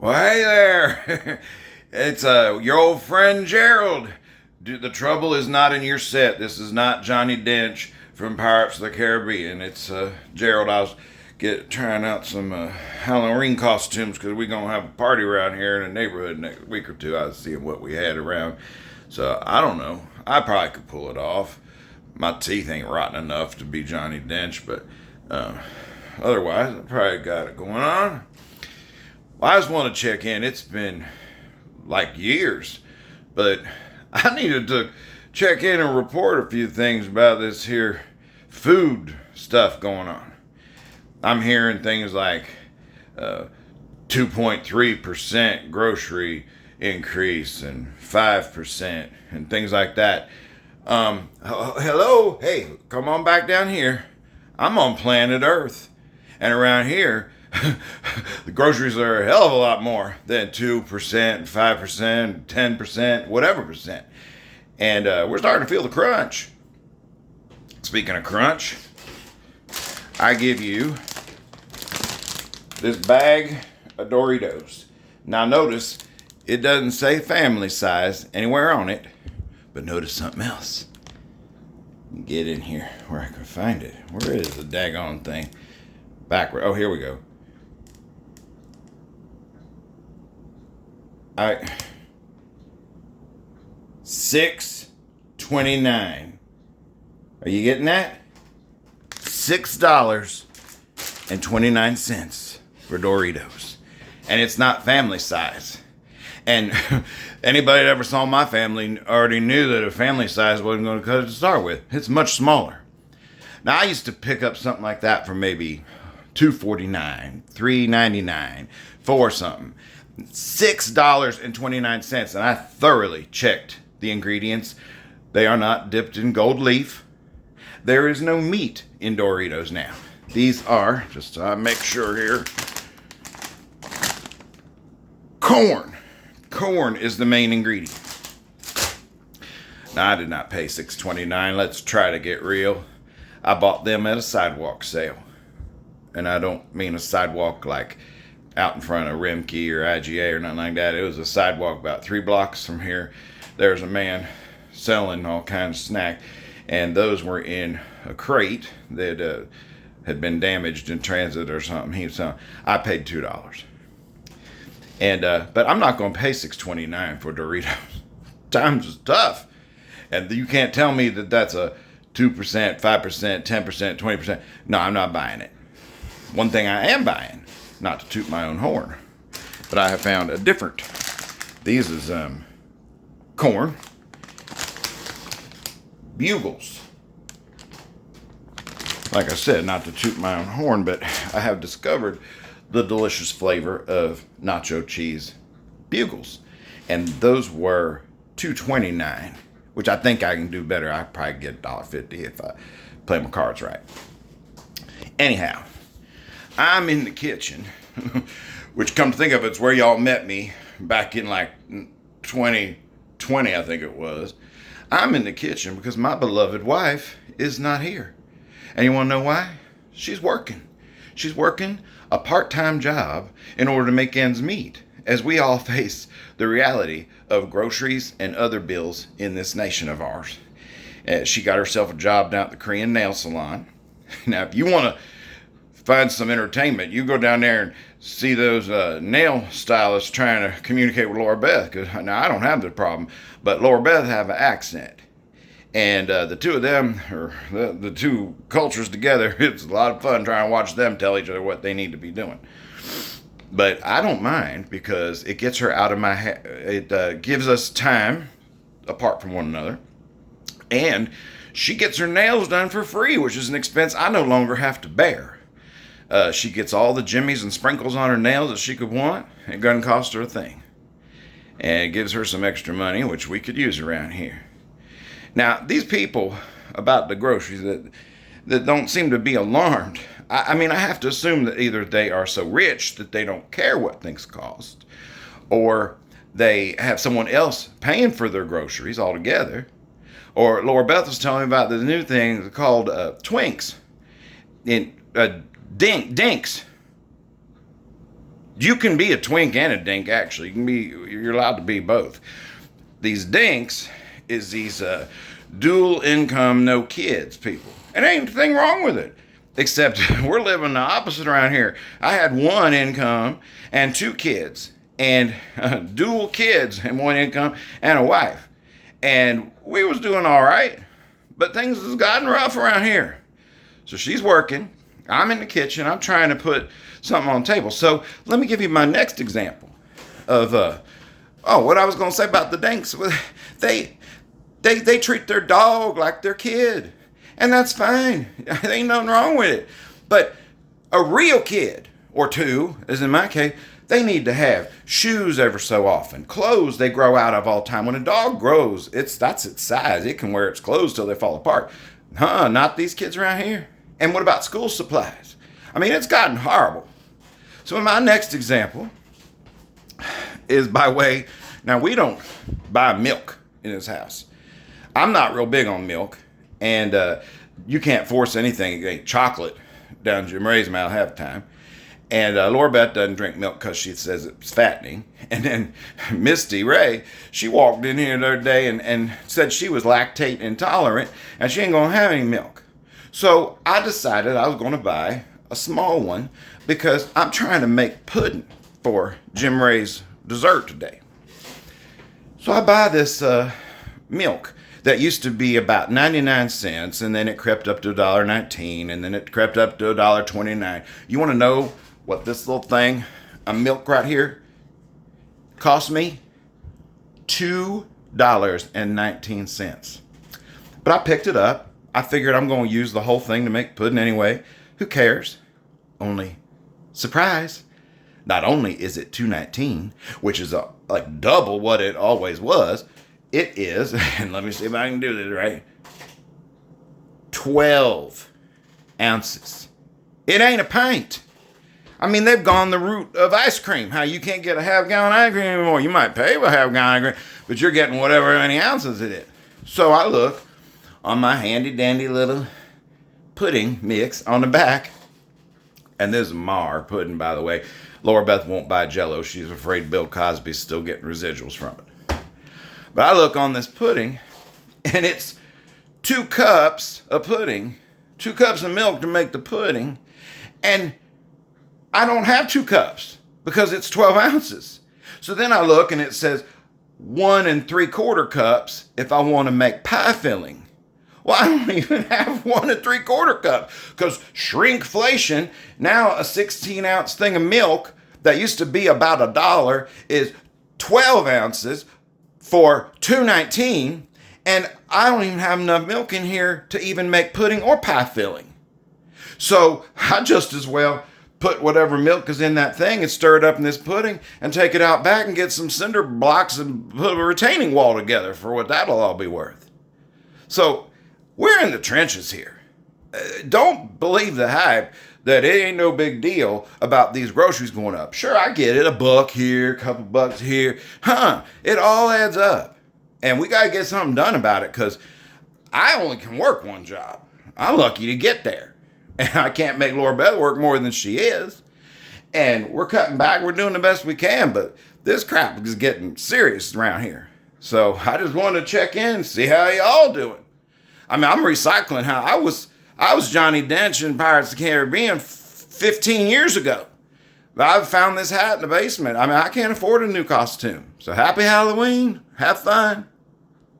Well, hey there. It's your old friend Jerrold. The trouble is not in your set. This is not Johnny Dench from Pirates of the Caribbean. It's Jerrold. I was trying out some Halloween costumes because we're gonna have a party around here in the neighborhood next week or two. I was seeing what we had around, so I don't know. I probably could pull it off. My teeth ain't rotten enough to be Johnny Dench, but otherwise, I probably got it going on. Well, I just want to check in. It's been like years, but I needed to check in and report a few things about this here food stuff going on. I'm hearing things like 2.3% grocery increase and 5% and things like that. Hello, hey, come on back down here. I'm on planet Earth, and around here, the groceries are a hell of a lot more than 2%, 5%, 10%, whatever percent. And we're starting to feel the crunch. Speaking of crunch, I give you this bag of Doritos. Now notice, it doesn't say family size anywhere on it, but notice something else. Get in here where I can find it. Where is the daggone thing? Backward. Oh, here we go. Alright. $6.29. Are you getting that? $6.29 for Doritos. And it's not family size. And anybody that ever saw my family already knew that a family size wasn't going to cut it to start with. It's much smaller. Now, I used to pick up something like that for maybe $2.49, $3.99, $4 something. $6.29, and I thoroughly checked the ingredients. They are not dipped in gold leaf. There is no meat in Doritos now. These are, just to make sure here, corn. Corn is the main ingredient. Now, I did not pay $6.29. Let's try to get real. I bought them at a sidewalk sale. And I don't mean a sidewalk like out in front of Rimkey or IGA or nothing like that. It was a sidewalk about 3 blocks from here. There's a man selling all kinds of snacks, and those were in a crate that had been damaged in transit or something. He was selling. I paid $2, and but I'm not going to pay $6.29 for Doritos. Times is tough, and you can't tell me that that's a 2%, 5%, 10%, 20%. No, I'm not buying it. One thing I am buying, not to toot my own horn, but I have found a different. These is corn bugles. Like I said, not to toot my own horn, but I have discovered the delicious flavor of nacho cheese bugles, and those were $2.29, which I think I can do better. I probably get $1.50 if I play my cards right. Anyhow, I'm in the kitchen, which, come to think of it, it's where y'all met me back in like 2020, I think it was. I'm in the kitchen because my beloved wife is not here. And you want to know why? She's working. She's working a part-time job in order to make ends meet, as we all face the reality of groceries and other bills in this nation of ours. She got herself a job down at the Korean nail salon. Now, if you want to find some entertainment, you go down there and see those nail stylists trying to communicate with Laura Beth. Because now I don't have the problem, but Laura Beth have an accent, and the two of them, or the two cultures together, it's a lot of fun trying to watch them tell each other what they need to be doing. But I don't mind because it gets her out of my head. It gives us time apart from one another, and she gets her nails done for free, which is an expense I no longer have to bear. She gets all the jimmies and sprinkles on her nails that she could want. It doesn't cost her a thing. And it gives her some extra money, which we could use around here. Now, these people about the groceries that don't seem to be alarmed, I mean, I have to assume that either they are so rich that they don't care what things cost, or they have someone else paying for their groceries altogether, or Laura Beth was telling me about the new thing called Twinks. Dinks. You can be a twink and a dink, actually. You're allowed to be both. These dinks is these dual income, no kids people. And ain't anything wrong with it. Except we're living the opposite around here. I had one income and 2 kids. And dual kids and 1 income and a wife. And we was doing all right. But things has gotten rough around here. So she's working. I'm in the kitchen. I'm trying to put something on the table. So let me give you my next example of what I was going to say about the dinks. They treat their dog like their kid, and that's fine. There ain't nothing wrong with it. But a real kid, or 2, as in my case, they need to have shoes ever so often, clothes they grow out of all the time. When a dog grows, that's its size. It can wear its clothes till they fall apart. Not these kids around here. And what about school supplies? I mean, it's gotten horrible. So my next example is by way, now we don't buy milk in this house. I'm not real big on milk, and you can't force anything, like chocolate, down Jim Ray's mouth half the time. And Laura Beth doesn't drink milk because she says it's fattening. And then Misty Ray, she walked in here the other day and said she was lactate intolerant and she ain't going to have any milk. So I decided I was going to buy a small one because I'm trying to make pudding for Jim Ray's dessert today. So I buy this milk that used to be about 99 cents, and then it crept up to $1.19, and then it crept up to $1.29. You want to know what this little thing of milk right here cost me? $2.19. But I picked it up. I figured I'm going to use the whole thing to make pudding anyway. Who cares? Only, surprise, not only is it $2.19, which is like double what it always was, it is, and let me see if I can do this right, 12 ounces. It ain't a pint. I mean, they've gone the route of ice cream. How you can't get a half-gallon ice cream anymore. You might pay for a half-gallon ice cream, but you're getting whatever many ounces it is. So I look on my handy-dandy little pudding mix on the back, and this is Mar pudding, by the way. Laura Beth won't buy Jell-O. She's afraid Bill Cosby's still getting residuals from it. But I look on this pudding, and it's 2 cups of pudding, 2 cups of milk to make the pudding, and I don't have 2 cups because it's 12 ounces. So then I look, and it says 1 3/4 cups if I want to make pie filling. Well, I don't even have 1 3/4 cup because shrinkflation, now a 16-ounce thing of milk that used to be about $1 is 12 ounces for $2.19, and I don't even have enough milk in here to even make pudding or pie filling. So I just as well put whatever milk is in that thing and stir it up in this pudding and take it out back and get some cinder blocks and put a retaining wall together for what that'll all be worth. So we're in the trenches here. Don't believe the hype that it ain't no big deal about these groceries going up. Sure, I get it. $1 here, a couple bucks here. It all adds up. And we got to get something done about it because I only can work one job. I'm lucky to get there. And I can't make Laura Beth work more than she is. And we're cutting back. We're doing the best we can. But this crap is getting serious around here. So I just wanted to check in and see how y'all doing. I mean, I'm recycling how I was Johnny Dench in Pirates of the Caribbean 15 years ago. But I've found this hat in the basement. I mean, I can't afford a new costume. So happy Halloween. Have fun.